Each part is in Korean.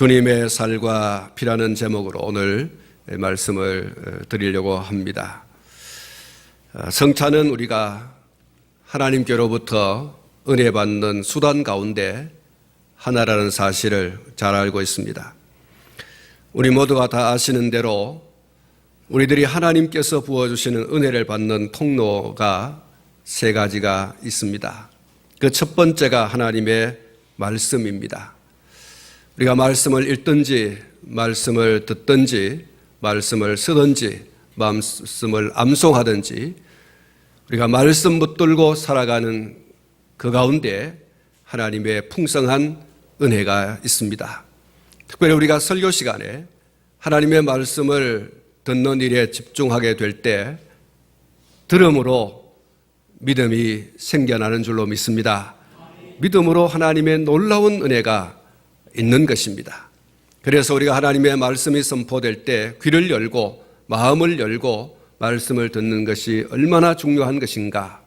주님의 살과 피라는 제목으로 오늘 말씀을 드리려고 합니다. 성찬은 우리가 하나님께로부터 은혜 받는 수단 가운데 하나라는 사실을 잘 알고 있습니다. 우리 모두가 다 아시는 대로 우리들이 하나님께서 부어주시는 은혜를 받는 통로가 세 가지가 있습니다. 그 첫 번째가 하나님의 말씀입니다. 우리가 말씀을 읽든지 말씀을 듣든지 말씀을 쓰든지 말씀을 암송하든지 우리가 말씀 붙들고 살아가는 그 가운데 하나님의 풍성한 은혜가 있습니다. 특별히 우리가 설교 시간에 하나님의 말씀을 듣는 일에 집중하게 될 때 들음으로 믿음이 생겨나는 줄로 믿습니다. 믿음으로 하나님의 놀라운 은혜가 있는 것입니다. 그래서 우리가 하나님의 말씀이 선포될 때 귀를 열고 마음을 열고 말씀을 듣는 것이 얼마나 중요한 것인가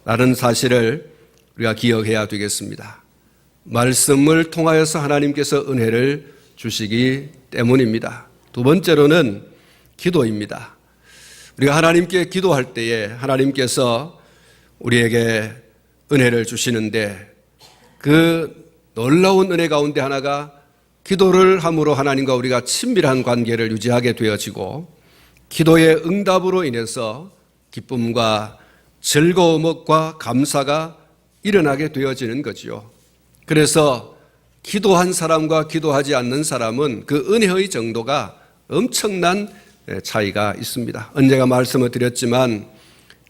라는 사실을 우리가 기억해야 되겠습니다. 말씀을 통하여서 하나님께서 은혜를 주시기 때문입니다. 두 번째로는 기도입니다. 우리가 하나님께 기도할 때에 하나님께서 우리에게 은혜를 주시는데 그 놀라운 은혜 가운데 하나가 기도를 함으로 하나님과 우리가 친밀한 관계를 유지하게 되어지고 기도의 응답으로 인해서 기쁨과 즐거움과 감사가 일어나게 되어지는 거지요. 그래서 기도한 사람과 기도하지 않는 사람은 그 은혜의 정도가 엄청난 차이가 있습니다. 언제가 말씀을 드렸지만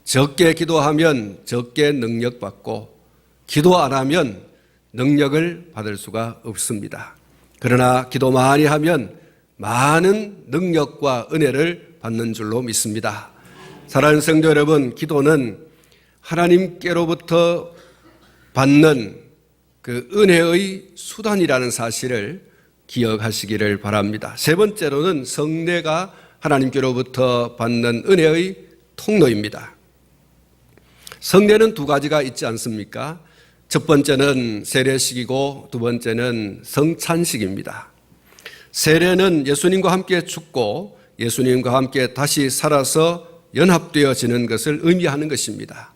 적게 기도하면 적게 능력받고 기도 안 하면 능력을 받을 수가 없습니다. 그러나 기도 많이 하면 많은 능력과 은혜를 받는 줄로 믿습니다. 사랑하는 성도 여러분, 기도는 하나님께로부터 받는 그 은혜의 수단이라는 사실을 기억하시기를 바랍니다. 세 번째로는 성례가 하나님께로부터 받는 은혜의 통로입니다. 성례는 두 가지가 있지 않습니까? 첫 번째는 세례식이고 두 번째는 성찬식입니다. 세례는 예수님과 함께 죽고 예수님과 함께 다시 살아서 연합되어지는 것을 의미하는 것입니다.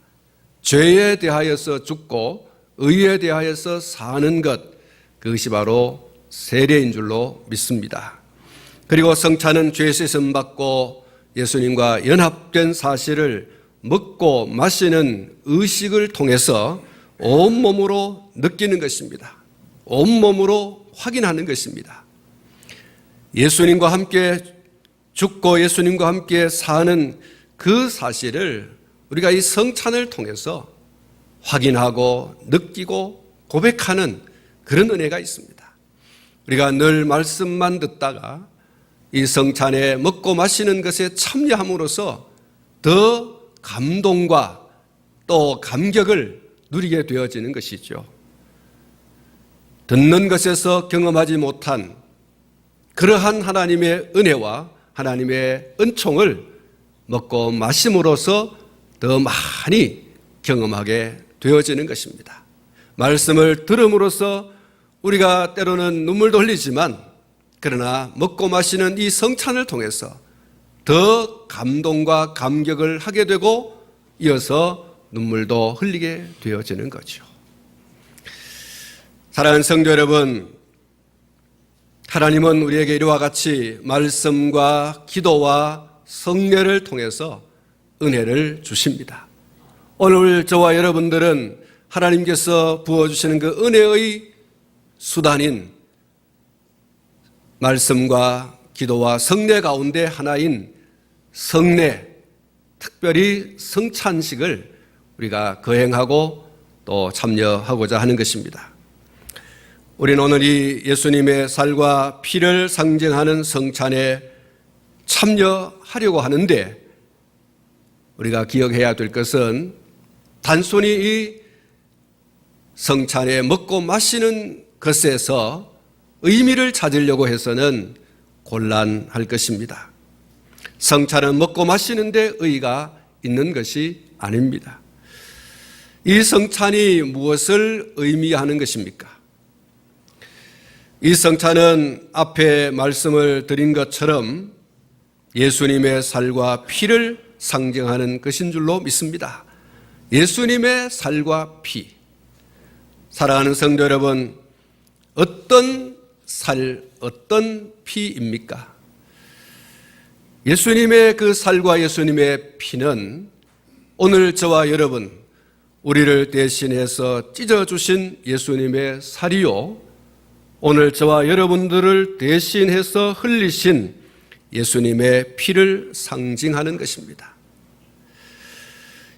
죄에 대하여서 죽고 의에 대하여서 사는 것, 그것이 바로 세례인 줄로 믿습니다. 그리고 성찬은 죄 씻음 받고 예수님과 연합된 사실을 먹고 마시는 의식을 통해서 온몸으로 느끼는 것입니다. 온몸으로 확인하는 것입니다. 예수님과 함께 죽고 예수님과 함께 사는 그 사실을 우리가 이 성찬을 통해서 확인하고 느끼고 고백하는 그런 은혜가 있습니다. 우리가 늘 말씀만 듣다가 이 성찬에 먹고 마시는 것에 참여함으로써 더 감동과 또 감격을 누리게 되어지는 것이죠. 듣는 것에서 경험하지 못한 그러한 하나님의 은혜와 하나님의 은총을 먹고 마심으로써 더 많이 경험하게 되어지는 것입니다. 말씀을 들음으로써 우리가 때로는 눈물도 흘리지만 그러나 먹고 마시는 이 성찬을 통해서 더 감동과 감격을 하게 되고 이어서 눈물도 흘리게 되어지는 거죠. 사랑하는 성도 여러분, 하나님은 우리에게 이와 같이 말씀과 기도와 성례를 통해서 은혜를 주십니다. 오늘 저와 여러분들은 하나님께서 부어주시는 그 은혜의 수단인 말씀과 기도와 성례 가운데 하나인 성례, 특별히 성찬식을 우리가 거행하고 또 참여하고자 하는 것입니다. 우리는 오늘 이 예수님의 살과 피를 상징하는 성찬에 참여하려고 하는데 우리가 기억해야 될 것은 단순히 이 성찬에 먹고 마시는 것에서 의미를 찾으려고 해서는 곤란할 것입니다. 성찬은 먹고 마시는 데 의의가 있는 것이 아닙니다. 이 성찬이 무엇을 의미하는 것입니까? 이 성찬은 앞에 말씀을 드린 것처럼 예수님의 살과 피를 상징하는 것인 줄로 믿습니다. 예수님의 살과 피. 사랑하는 성도 여러분, 어떤 살, 어떤 피입니까? 예수님의 그 살과 예수님의 피는 오늘 저와 여러분, 우리를 대신해서 찢어주신 예수님의 살이요, 오늘 저와 여러분들을 대신해서 흘리신 예수님의 피를 상징하는 것입니다.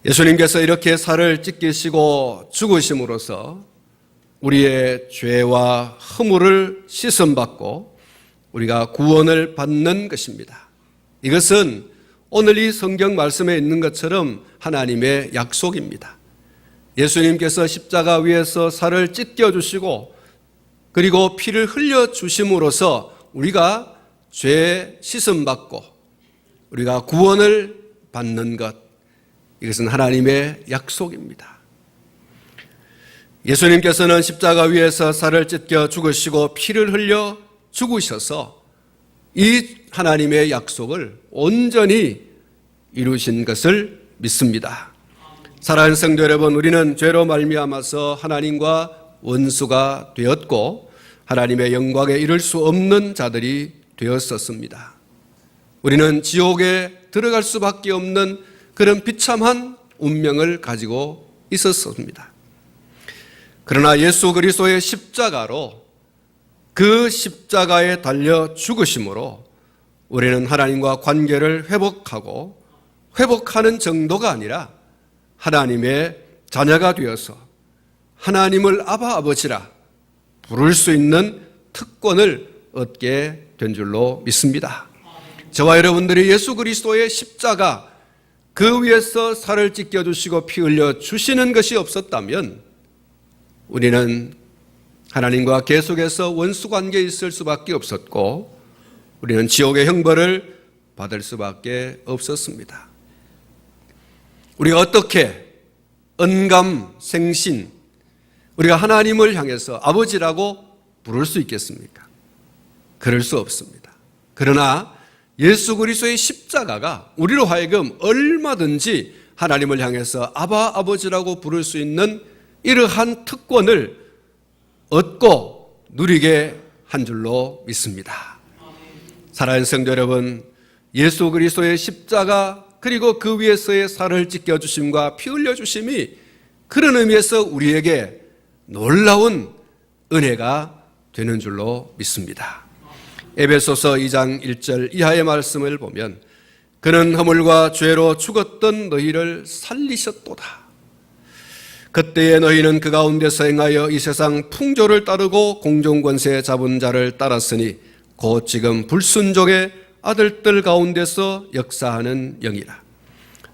예수님께서 이렇게 살을 찢기시고 죽으심으로써 우리의 죄와 허물을 씻음받고 우리가 구원을 받는 것입니다. 이것은 오늘 이 성경 말씀에 있는 것처럼 하나님의 약속입니다. 예수님께서 십자가 위에서 살을 찢겨주시고 그리고 피를 흘려주심으로써 우리가 죄 씻음받고 우리가 구원을 받는 것, 이것은 하나님의 약속입니다. 예수님께서는 십자가 위에서 살을 찢겨 죽으시고 피를 흘려 죽으셔서 이 하나님의 약속을 온전히 이루신 것을 믿습니다. 사랑하는 성도 여러분, 우리는 죄로 말미암아서 하나님과 원수가 되었고 하나님의 영광에 이를 수 없는 자들이 되었었습니다. 우리는 지옥에 들어갈 수밖에 없는 그런 비참한 운명을 가지고 있었습니다. 그러나 예수 그리스도의 십자가로, 그 십자가에 달려 죽으심으로 우리는 하나님과 관계를 회복하고, 회복하는 정도가 아니라 하나님의 자녀가 되어서 하나님을 아바 아버지라 부를 수 있는 특권을 얻게 된 줄로 믿습니다. 저와 여러분들이 예수 그리스도의 십자가, 그 위에서 살을 찢겨주시고 피 흘려 주시는 것이 없었다면 우리는 하나님과 계속해서 원수 관계에 있을 수밖에 없었고 우리는 지옥의 형벌을 받을 수밖에 없었습니다. 우리가 어떻게 언감생신, 우리가 하나님을 향해서 아버지라고 부를 수 있겠습니까? 그럴 수 없습니다. 그러나 예수 그리스도의 십자가가 우리로 하여금 얼마든지 하나님을 향해서 아바 아버지라고 부를 수 있는 이러한 특권을 얻고 누리게 한 줄로 믿습니다. 사랑하는 성도 여러분, 예수 그리스도의 십자가 그리고 그 위에서의 살을 찢겨주심과 피 흘려주심이 그런 의미에서 우리에게 놀라운 은혜가 되는 줄로 믿습니다. 에베소서 2장 1절 이하의 말씀을 보면 그는 허물과 죄로 죽었던 너희를 살리셨도다. 그때에 너희는 그 가운데서 행하여 이 세상 풍조를 따르고 공중권세 잡은 자를 따랐으니 곧 지금 불순종의 아들들 가운데서 역사하는 영이라.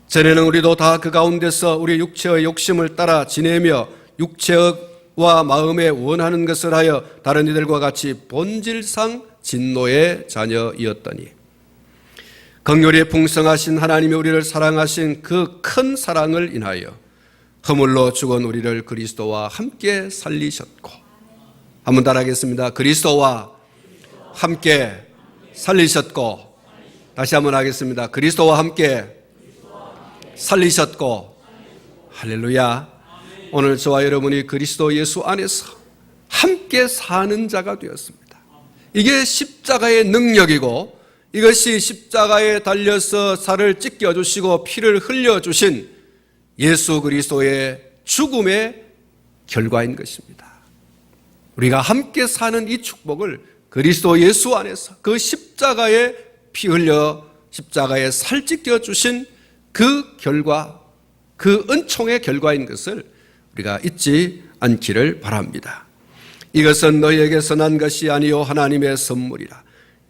전에는 우리도 다 그 가운데서 우리 육체의 욕심을 따라 지내며 육체와 마음에 원하는 것을 하여 다른 이들과 같이 본질상 진노의 자녀이었더니 긍휼이 풍성하신 하나님이 우리를 사랑하신 그 큰 사랑을 인하여 허물로 죽은 우리를 그리스도와 함께 살리셨고, 한번 따라하겠습니다. 그리스도와 함께 살리셨고, 다시 한번 하겠습니다. 그리스도와 함께 살리셨고, 할렐루야. 오늘 저와 여러분이 그리스도 예수 안에서 함께 사는 자가 되었습니다. 이게 십자가의 능력이고 이것이 십자가에 달려서 살을 찢겨주시고 피를 흘려주신 예수 그리스도의 죽음의 결과인 것입니다. 우리가 함께 사는 이 축복을 그리스도 예수 안에서 그 십자가에 피 흘려 십자가에 살 찢겨주신 그 결과, 그 은총의 결과인 것을 우리가 잊지 않기를 바랍니다. 이것은 너희에게서 난 것이 아니요 하나님의 선물이라.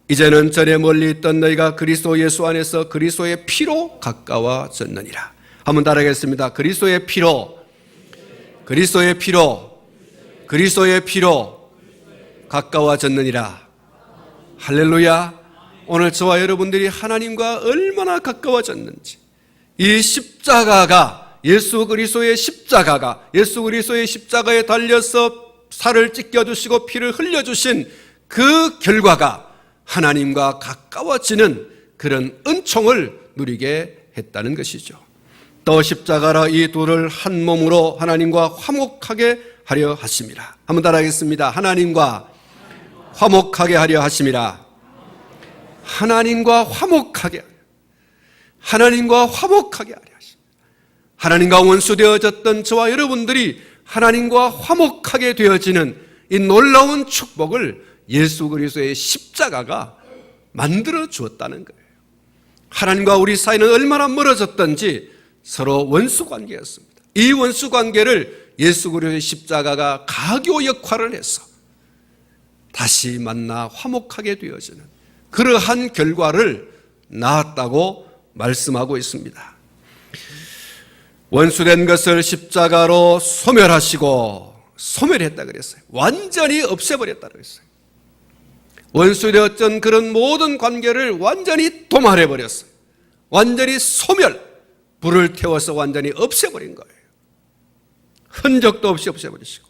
이제는 전에 멀리 있던 너희가 그리스도 예수 안에서 그리스도의 피로 가까워졌느니라. 한번 따라하겠습니다. 그리스도의 피로, 그리스도의 피로, 그리스도의 피로 가까워졌느니라. 할렐루야. 오늘 저와 여러분들이 하나님과 얼마나 가까워졌는지, 이 십자가가, 예수 그리스도의 십자가가, 예수 그리스도의 십자가에 달려서 살을 찢겨주시고 피를 흘려주신 그 결과가 하나님과 가까워지는 그런 은총을 누리게 했다는 것이죠. 또 십자가라 이 둘을 한 몸으로 하나님과 화목하게 하려 하심이라. 한번 따라하겠습니다. 하나님과 화목하게 하려 하심이라. 하나님과 화목하게 하나님과 화목하게 하려 하십니다. 하나님과 원수되어졌던 저와 여러분들이 하나님과 화목하게 되어지는 이 놀라운 축복을 예수 그리스도의 십자가가 만들어 주었다는 거예요. 하나님과 우리 사이는 얼마나 멀어졌던지 서로 원수 관계였습니다. 이 원수 관계를 예수 그리스도의 십자가가 가교 역할을 해서 다시 만나 화목하게 되어지는 그러한 결과를 낳았다고 말씀하고 있습니다. 원수된 것을 십자가로 소멸하시고, 소멸했다 그랬어요. 완전히 없애버렸다 그랬어요. 원수되었던 그런 모든 관계를 완전히 도말해버렸어요. 완전히 소멸, 불을 태워서 완전히 없애버린 거예요. 흔적도 없이 없애버리시고,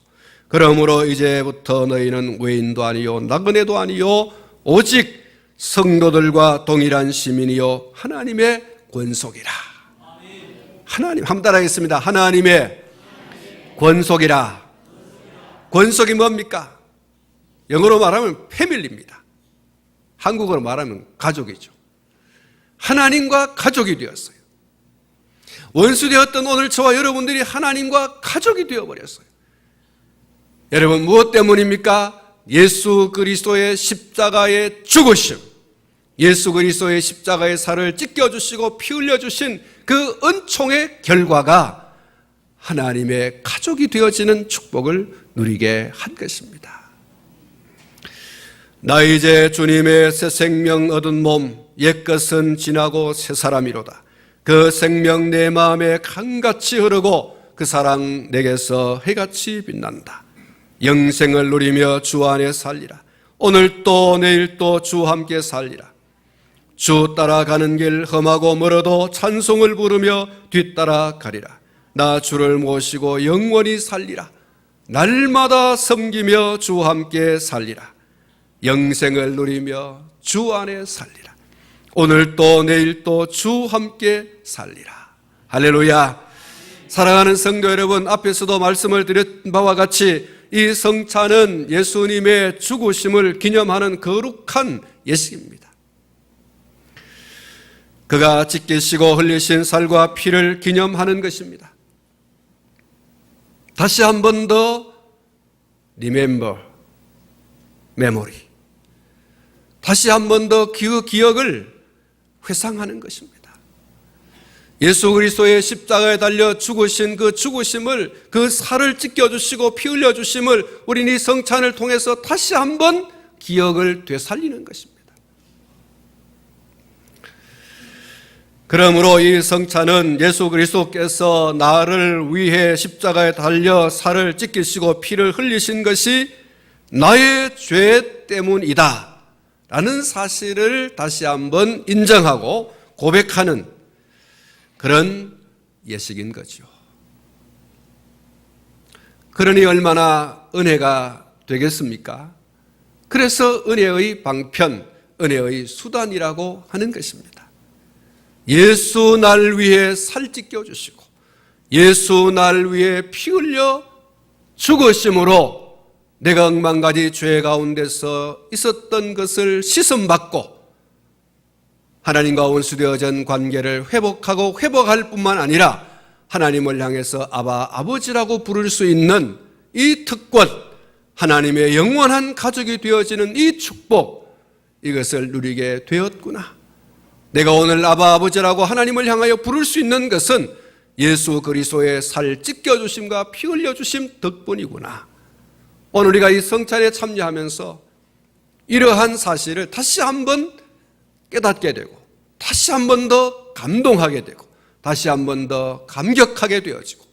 그러므로 이제부터 너희는 외인도 아니요 나그네도 아니요 오직 성도들과 동일한 시민이요 하나님의 권속이라. 하나님, 한번 따라하겠습니다. 하나님의 권속이라. 권속이 뭡니까? 영어로 말하면 패밀리입니다. 한국어로 말하면 가족이죠. 하나님과 가족이 되었어요. 원수되었던 오늘 저와 여러분들이 하나님과 가족이 되어버렸어요. 여러분, 무엇 때문입니까? 예수 그리스도의 십자가의 죽으심, 예수 그리스도의 십자가의 살을 찢겨주시고 피 흘려주신 그 은총의 결과가 하나님의 가족이 되어지는 축복을 누리게 한 것입니다. 나 이제 주님의 새 생명 얻은 몸, 옛것은 지나고 새 사람이로다. 그 생명 내 마음에 강같이 흐르고 그 사랑 내게서 해같이 빛난다. 영생을 누리며 주 안에 살리라. 오늘 또 내일 또 주와 함께 살리라. 주 따라가는 길 험하고 멀어도 찬송을 부르며 뒤따라 가리라. 나 주를 모시고 영원히 살리라. 날마다 섬기며 주와 함께 살리라. 영생을 누리며 주 안에 살리라. 오늘 또 내일 또 주 함께 살리라. 할렐루야. 사랑하는 성도 여러분, 앞에서도 말씀을 드린 바와 같이 이 성찬은 예수님의 죽으심을 기념하는 거룩한 예식입니다. 그가 찢기시고 흘리신 살과 피를 기념하는 것입니다. 다시 한 번 더 remember, memory. 다시 한 번 더 그 기억을 회상하는 것입니다. 예수 그리스도의 십자가에 달려 죽으신 그 죽으심을, 그 살을 찢겨주시고 피 흘려주심을 우리는 이 성찬을 통해서 다시 한번 기억을 되살리는 것입니다. 그러므로 이 성찬은 예수 그리스도께서 나를 위해 십자가에 달려 살을 찢기시고 피를 흘리신 것이 나의 죄 때문이다 라는 사실을 다시 한번 인정하고 고백하는 그런 예식인 거죠. 그러니 얼마나 은혜가 되겠습니까? 그래서 은혜의 방편, 은혜의 수단이라고 하는 것입니다. 예수 날 위해 살 찢겨주시고 예수 날 위해 피 흘려 죽으심으로 내가 억만가지 죄 가운데서 있었던 것을 씻음받고 하나님과 원수되어진 관계를 회복하고 회복할 뿐만 아니라 하나님을 향해서 아바, 아버지라고 부를 수 있는 이 특권, 하나님의 영원한 가족이 되어지는 이 축복, 이것을 누리게 되었구나. 내가 오늘 아바, 아버지라고 하나님을 향하여 부를 수 있는 것은 예수 그리스도의 살 찢겨주심과 피 흘려주심 덕분이구나. 오늘 우리가 이 성찬에 참여하면서 이러한 사실을 다시 한번 깨닫게 되고 다시 한 번 더 감동하게 되고 다시 한 번 더 감격하게 되어지고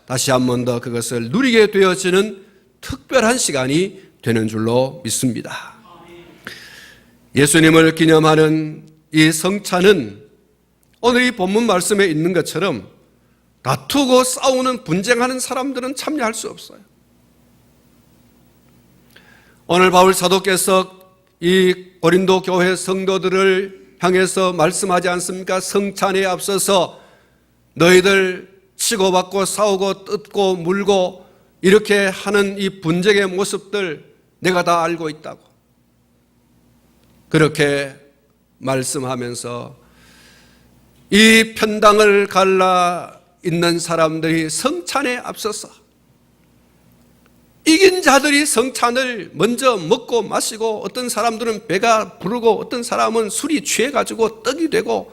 다시 한 번 더 그것을 누리게 되어지는 특별한 시간이 되는 줄로 믿습니다. 예수님을 기념하는 이 성찬은 오늘 이 본문 말씀에 있는 것처럼 다투고 싸우는 분쟁하는 사람들은 참여할 수 없어요. 오늘 바울 사도께서 이 고린도 교회 성도들을 향해서 말씀하지 않습니까? 성찬에 앞서서 너희들 치고받고 싸우고 뜯고 물고 이렇게 하는 이 분쟁의 모습들 내가 다 알고 있다고. 그렇게 말씀하면서 이 편당을 갈라 있는 사람들이 성찬에 앞서서 이긴 자들이 성찬을 먼저 먹고 마시고 어떤 사람들은 배가 부르고 어떤 사람은 술이 취해가지고 떡이 되고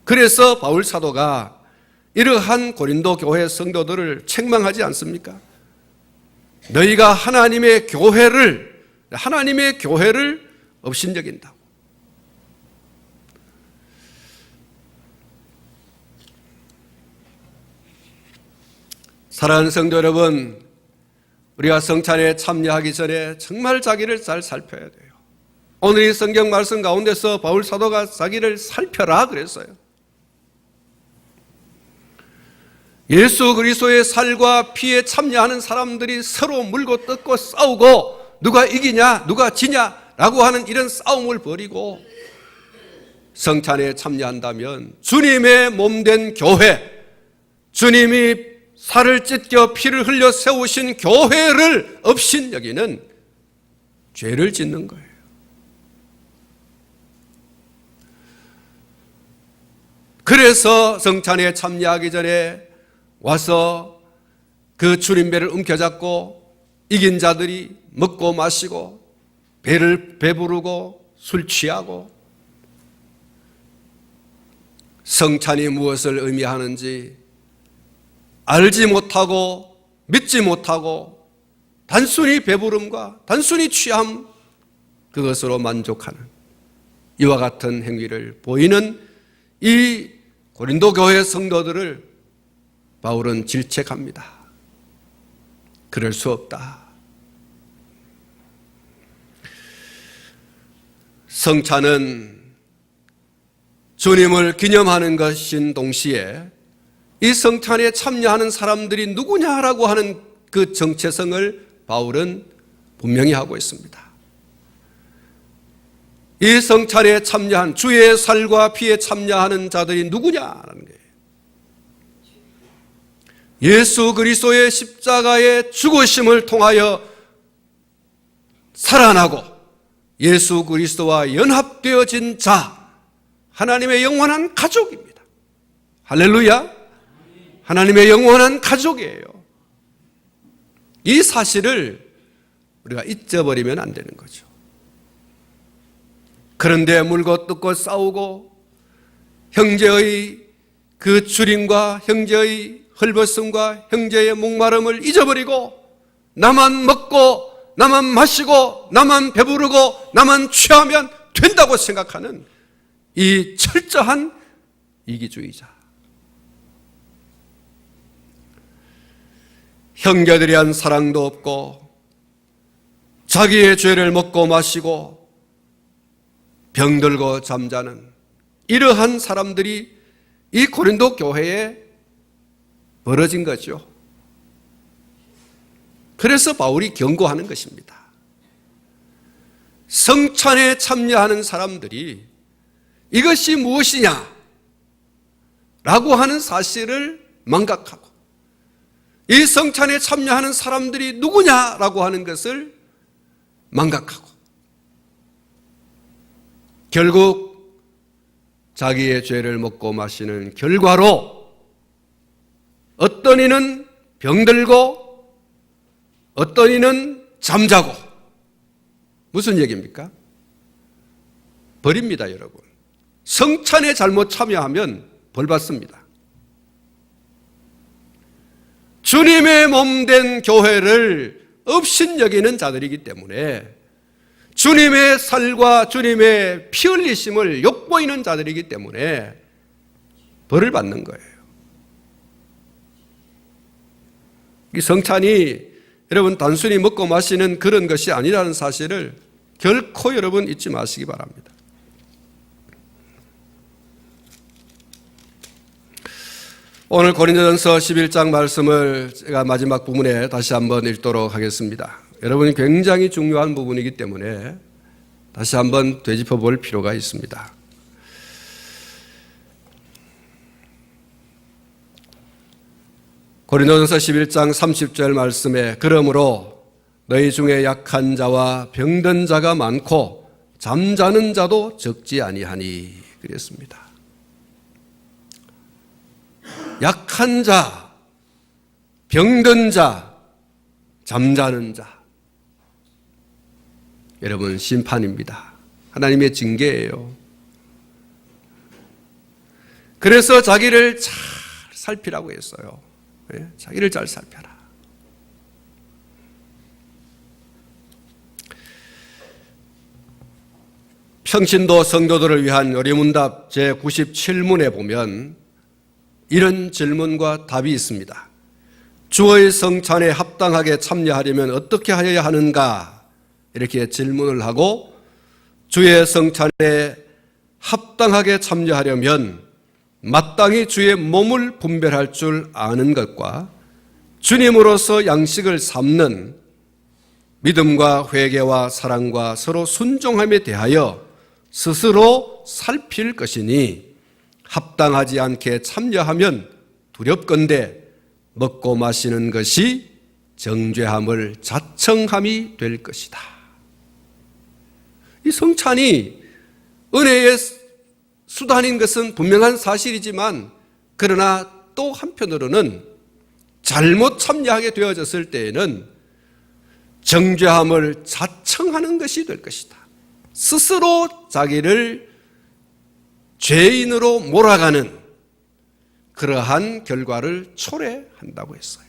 그래서 바울 사도가 이러한 고린도 교회 성도들을 책망하지 않습니까? 너희가 하나님의 교회를 업신여긴다고. 사랑하는 성도 여러분, 우리가 성찬에 참여하기 전에 정말 자기를 잘 살펴야 돼요. 오늘 이 성경 말씀 가운데서 바울 사도가 자기를 살펴라 그랬어요. 예수 그리스도의 살과 피에 참여하는 사람들이 서로 물고 뜯고 싸우고 누가 이기냐 누가 지냐라고 하는 이런 싸움을 벌이고 성찬에 참여한다면 주님의 몸된 교회, 주님이 살을 찢겨 피를 흘려 세우신 교회를 업신여기는 죄를 짓는 거예요. 그래서 성찬에 참여하기 전에 와서 그 주님배를 움켜잡고 이긴 자들이 먹고 마시고 배부르고 술 취하고 성찬이 무엇을 의미하는지 알지 못하고 믿지 못하고 단순히 배부름과 단순히 취함 그것으로 만족하는 이와 같은 행위를 보이는 이 고린도 교회 성도들을 바울은 질책합니다. 그럴 수 없다. 성찬은 주님을 기념하는 것인 동시에 이 성찬에 참여하는 사람들이 누구냐라고 하는 그 정체성을 바울은 분명히 하고 있습니다. 이 성찬에 참여한 주의 살과 피에 참여하는 자들이 누구냐라는 거예요. 예수 그리스도의 십자가의 죽으심을 통하여 살아나고 예수 그리스도와 연합되어진 자, 하나님의 영원한 가족입니다. 할렐루야! 하나님의 영원한 가족이에요. 이 사실을 우리가 잊어버리면 안 되는 거죠. 그런데 물고 뜯고 싸우고 형제의 그 줄임과 형제의 헐벗음과 형제의 목마름을 잊어버리고 나만 먹고 나만 마시고 나만 배부르고 나만 취하면 된다고 생각하는 이 철저한 이기주의자. 형제들에 대한 사랑도 없고 자기의 죄를 먹고 마시고 병들고 잠자는 이러한 사람들이 이 고린도 교회에 벌어진 거죠. 그래서 바울이 경고하는 것입니다. 성찬에 참여하는 사람들이 이것이 무엇이냐 라고 하는 사실을 망각하고 이 성찬에 참여하는 사람들이 누구냐라고 하는 것을 망각하고 결국 자기의 죄를 먹고 마시는 결과로 어떤 이는 병들고 어떤 이는 잠자고 무슨 얘기입니까? 벌입니다, 여러분. 성찬에 잘못 참여하면 벌 받습니다. 주님의 몸된 교회를 업신여기는 자들이기 때문에 주님의 살과 주님의 피 흘리심을 욕보이는 자들이기 때문에 벌을 받는 거예요. 이 성찬이 여러분 단순히 먹고 마시는 그런 것이 아니라는 사실을 결코 여러분 잊지 마시기 바랍니다. 오늘 고린도전서 11장 말씀을 제가 마지막 부분에 다시 한번 읽도록 하겠습니다. 여러분이 굉장히 중요한 부분이기 때문에 다시 한번 되짚어 볼 필요가 있습니다. 고린도전서 11장 30절 말씀에 그러므로 너희 중에 약한 자와 병든 자가 많고 잠자는 자도 적지 아니하니 그랬습니다. 약한 자, 병든 자, 잠자는 자. 여러분, 심판입니다. 하나님의 징계예요. 그래서 자기를 잘 살피라고 했어요. 자기를 잘 살펴라. 평신도 성도들을 위한 요리문답 제97문에 보면 이런 질문과 답이 있습니다. 주의 성찬에 합당하게 참여하려면 어떻게 하여야 하는가? 이렇게 질문을 하고 주의 성찬에 합당하게 참여하려면 마땅히 주의 몸을 분별할 줄 아는 것과 주님으로서 양식을 삼는 믿음과 회개와 사랑과 서로 순종함에 대하여 스스로 살필 것이니 합당하지 않게 참여하면 두렵건대 먹고 마시는 것이 정죄함을 자청함이 될 것이다. 이 성찬이 은혜의 수단인 것은 분명한 사실이지만 그러나 또 한편으로는 잘못 참여하게 되어졌을 때에는 정죄함을 자청하는 것이 될 것이다. 스스로 자기를 죄인으로 몰아가는 그러한 결과를 초래한다고 했어요.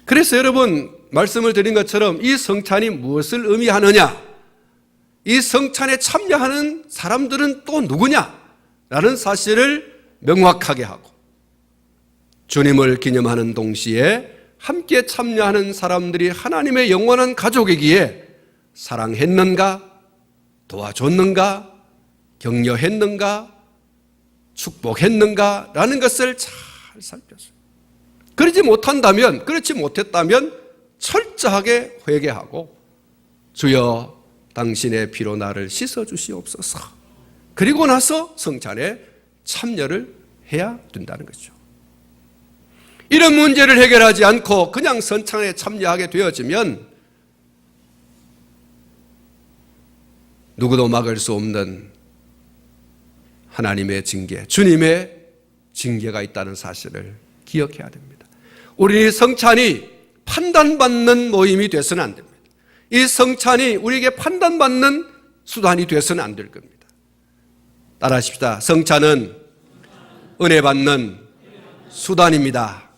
그래서 여러분 말씀을 드린 것처럼 이 성찬이 무엇을 의미하느냐? 이 성찬에 참여하는 사람들은 또 누구냐라는 사실을 명확하게 하고 주님을 기념하는 동시에 함께 참여하는 사람들이 하나님의 영원한 가족이기에 사랑했는가, 도와줬는가, 격려했는가, 축복했는가라는 것을 잘 살펴서 그렇지 못했다면 철저하게 회개하고 주여 당신의 피로 나를 씻어주시옵소서. 그리고 나서 성찬에 참여를 해야 된다는 거죠. 이런 문제를 해결하지 않고 그냥 성찬에 참여하게 되어지면 누구도 막을 수 없는 하나님의 징계, 주님의 징계가 있다는 사실을 기억해야 됩니다. 우리 성찬이 판단받는 모임이 되어서는 안 됩니다. 이 성찬이 우리에게 판단받는 수단이 되어서는 안 될 겁니다. 따라하십시다. 성찬은 은혜 받는 수단입니다.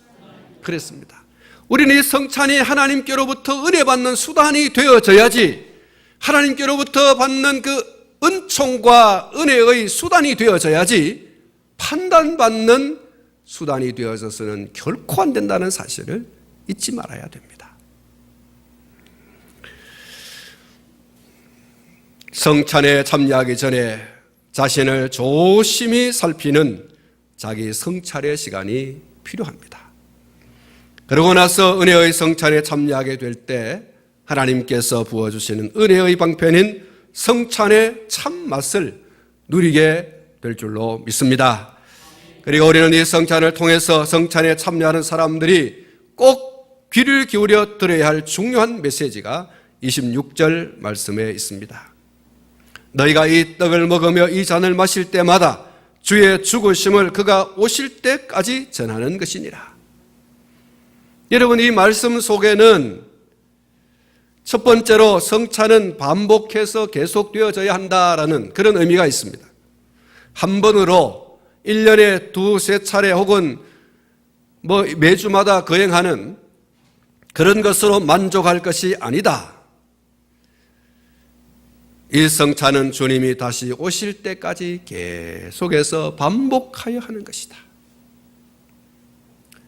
그랬습니다. 우리는 이 성찬이 하나님께로부터 은혜 받는 수단이 되어져야지 하나님께로부터 받는 그 은총과 은혜의 수단이 되어져야지 판단받는 수단이 되어져서는 결코 안 된다는 사실을 잊지 말아야 됩니다. 성찬에 참여하기 전에 자신을 조심히 살피는 자기 성찰의 시간이 필요합니다. 그러고 나서 은혜의 성찬에 참여하게 될 때 하나님께서 부어주시는 은혜의 방편인 성찬의 참맛을 누리게 될 줄로 믿습니다. 그리고 우리는 이 성찬을 통해서 성찬에 참여하는 사람들이 꼭 귀를 기울여 들어야 할 중요한 메시지가 26절 말씀에 있습니다. 너희가 이 떡을 먹으며 이 잔을 마실 때마다 주의 죽으심을 그가 오실 때까지 전하는 것이니라. 여러분, 이 말씀 속에는 첫 번째로 성찬은 반복해서 계속되어져야 한다라는 그런 의미가 있습니다. 한 번으로 1년에 두세 차례 혹은 매주마다 거행하는 그런 것으로 만족할 것이 아니다. 이 성찬은 주님이 다시 오실 때까지 계속해서 반복하여 하는 것이다.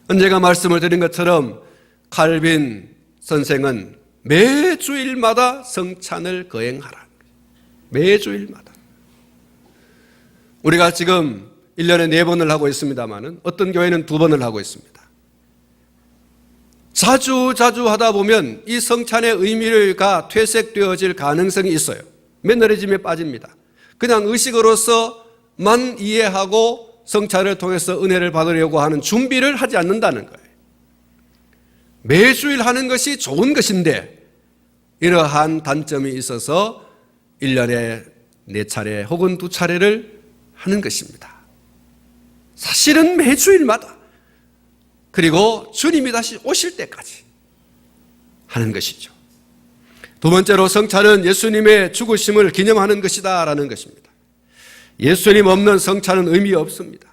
언제가 말씀을 드린 것처럼 칼빈 선생은 매주일마다 성찬을 거행하라. 매주일마다. 우리가 지금 1년에 4번을 하고 있습니다만 어떤 교회는 2번을 하고 있습니다. 자주 하다 보면 이 성찬의 의미가 퇴색되어질 가능성이 있어요. 매너리즘에 빠집니다. 그냥 의식으로서만 이해하고 성찬을 통해서 은혜를 받으려고 하는 준비를 하지 않는다는 거예요. 매주일 하는 것이 좋은 것인데 이러한 단점이 있어서 1년에 4차례 혹은 2차례를 하는 것입니다. 사실은 매주일마다, 그리고 주님이 다시 오실 때까지 하는 것이죠. 두 번째로 성찬은 예수님의 죽으심을 기념하는 것이다라는 것입니다. 예수님 없는 성찬은 의미 없습니다.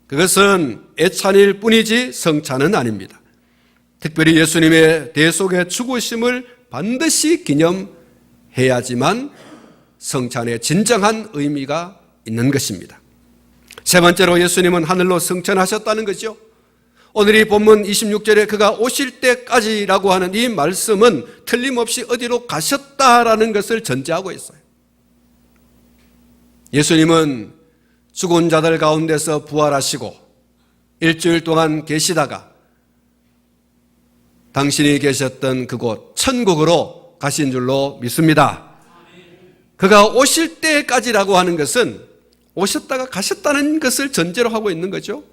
그것은 애찬일 뿐이지 성찬은 아닙니다. 특별히 예수님의 대속의 죽으심을 반드시 기념해야지만 성찬의 진정한 의미가 있는 것입니다. 세 번째로 예수님은 하늘로 승천하셨다는 거죠. 오늘 이 본문 26절에 그가 오실 때까지라고 하는 이 말씀은 틀림없이 어디로 가셨다라는 것을 전제하고 있어요. 예수님은 죽은 자들 가운데서 부활하시고 일주일 동안 계시다가 당신이 계셨던 그곳 천국으로 가신 줄로 믿습니다. 그가 오실 때까지라고 하는 것은 오셨다가 가셨다는 것을 전제로 하고 있는 거죠.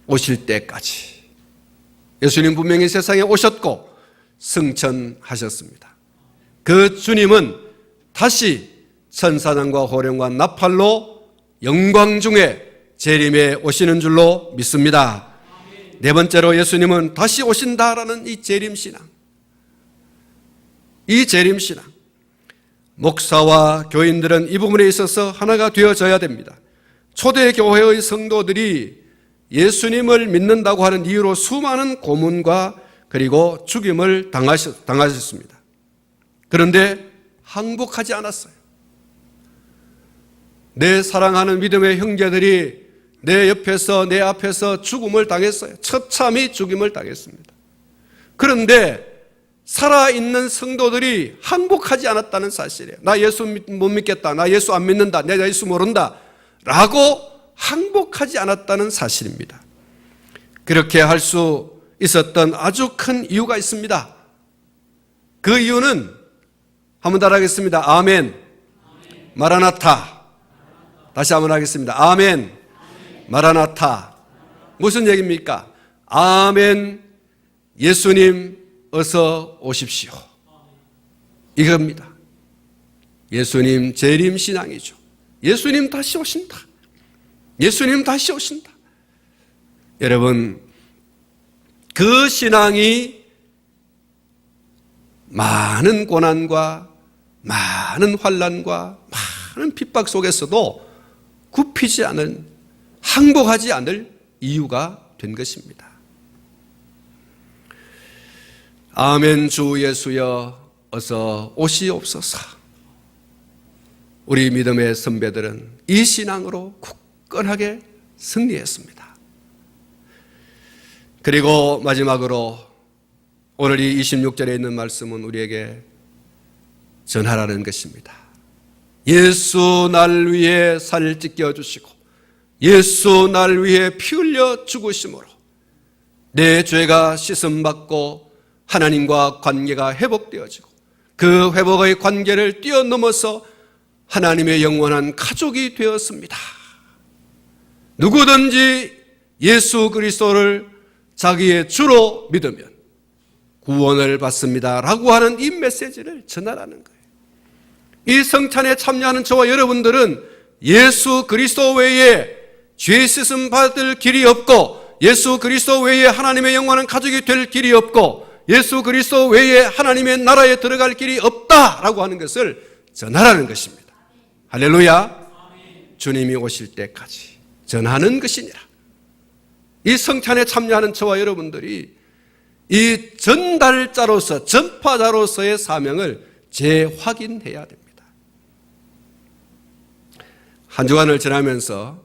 오실 때까지. 예수님 분명히 세상에 오셨고 승천하셨습니다. 그 주님은 다시 천사장과 호령과 나팔로 영광 중에 재림에 오시는 줄로 믿습니다. 네 번째로 예수님은 다시 오신다라는 이 재림신앙. 이 재림신앙. 목사와 교인들은 이 부분에 있어서 하나가 되어져야 됩니다. 초대교회의 성도들이 예수님을 믿는다고 하는 이유로 수많은 고문과 그리고 죽임을 당하셨습니다. 그런데 항복하지 않았어요. 내 사랑하는 믿음의 형제들이 내 옆에서 내 앞에서 죽음을 당했어요. 처참히 죽임을 당했습니다. 그런데 살아있는 성도들이 항복하지 않았다는 사실이에요. 나 예수 못 믿겠다. 나 예수 안 믿는다. 내가 예수 모른다. 라고 항복하지 않았다는 사실입니다. 그렇게 할 수 있었던 아주 큰 이유가 있습니다. 그 이유는 한번 따라하겠습니다. 아멘. 마라나타. 다시 한번 하겠습니다. 아멘. 마라나타. 무슨 얘기입니까? 아멘. 예수님 어서 오십시오. 이겁니다. 예수님 재림 신앙이죠. 예수님 다시 오신다. 예수님 다시 오신다. 여러분, 그 신앙이 많은 고난과 많은 환난과 많은 핍박 속에서도 굽히지 않은, 항복하지 않을 이유가 된 것입니다. 아멘. 주 예수여 어서 오시옵소서. 우리 믿음의 선배들은 이 신앙으로 굳건하게 승리했습니다. 그리고 마지막으로 오늘 이 26절에 있는 말씀은 우리에게 전하라는 것입니다. 예수 날 위해 살을 찢겨주시고 예수 날 위해 피 흘려 죽으심으로 내 죄가 씻음받고 하나님과 관계가 회복되어지고 그 회복의 관계를 뛰어넘어서 하나님의 영원한 가족이 되었습니다. 누구든지 예수 그리스도를 자기의 주로 믿으면 구원을 받습니다 라고 하는 이 메시지를 전하라는 거예요. 이 성찬에 참여하는 저와 여러분들은 예수 그리스도 외에 죄 씻음 받을 길이 없고 예수 그리스도 외에 하나님의 영원한 가족이 될 길이 없고 예수 그리스도 외에 하나님의 나라에 들어갈 길이 없다라고 하는 것을 전하라는 것입니다. 할렐루야. 주님이 오실 때까지 전하는 것이니라. 이 성찬에 참여하는 저와 여러분들이 이 전달자로서 전파자로서의 사명을 재확인해야 됩니다. 한 주간을 지나면서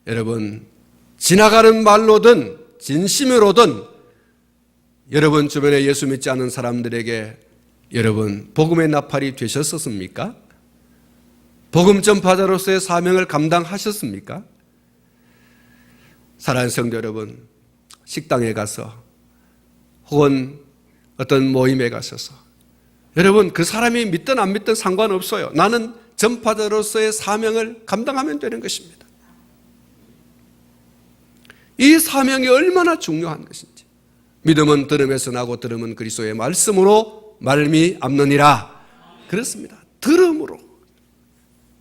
여러분 지나가는 말로든 진심으로든 여러분 주변에 예수 믿지 않는 사람들에게 여러분 복음의 나팔이 되셨었습니까? 복음 전파자로서의 사명을 감당하셨습니까? 사랑하는 성도 여러분, 식당에 가서 혹은 어떤 모임에 가셔서 여러분 그 사람이 믿든 안 믿든 상관없어요. 나는 전파자로서의 사명을 감당하면 되는 것입니다. 이 사명이 얼마나 중요한 것인지. 믿음은 들음에서 나고 들음은 그리스도의 말씀으로 말미암느니라. 그렇습니다. 들음으로.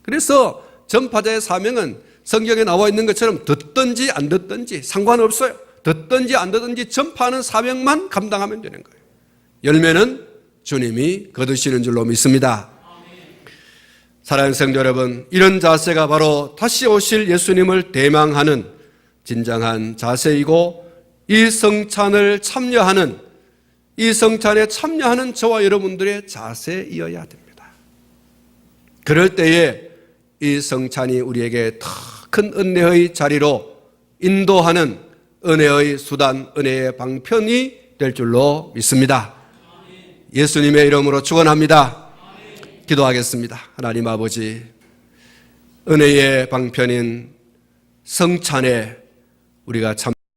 그래서 전파자의 사명은 성경에 나와 있는 것처럼 듣든지 안 듣든지 상관없어요. 듣든지 안 듣든지 전파하는 사명만 감당하면 되는 거예요. 열매는 주님이 거두시는 줄로 믿습니다. 사랑하는 성도 여러분, 이런 자세가 바로 다시 오실 예수님을 대망하는 진정한 자세이고 이 성찬에 참여하는 저와 여러분들의 자세이어야 됩니다. 그럴 때에 이 성찬이 우리에게 더 큰 은혜의 자리로 인도하는 은혜의 수단, 은혜의 방편이 될 줄로 믿습니다. 예수님의 이름으로 축원합니다. 기도하겠습니다. 하나님 아버지, 은혜의 방편인 성찬에 우리가 참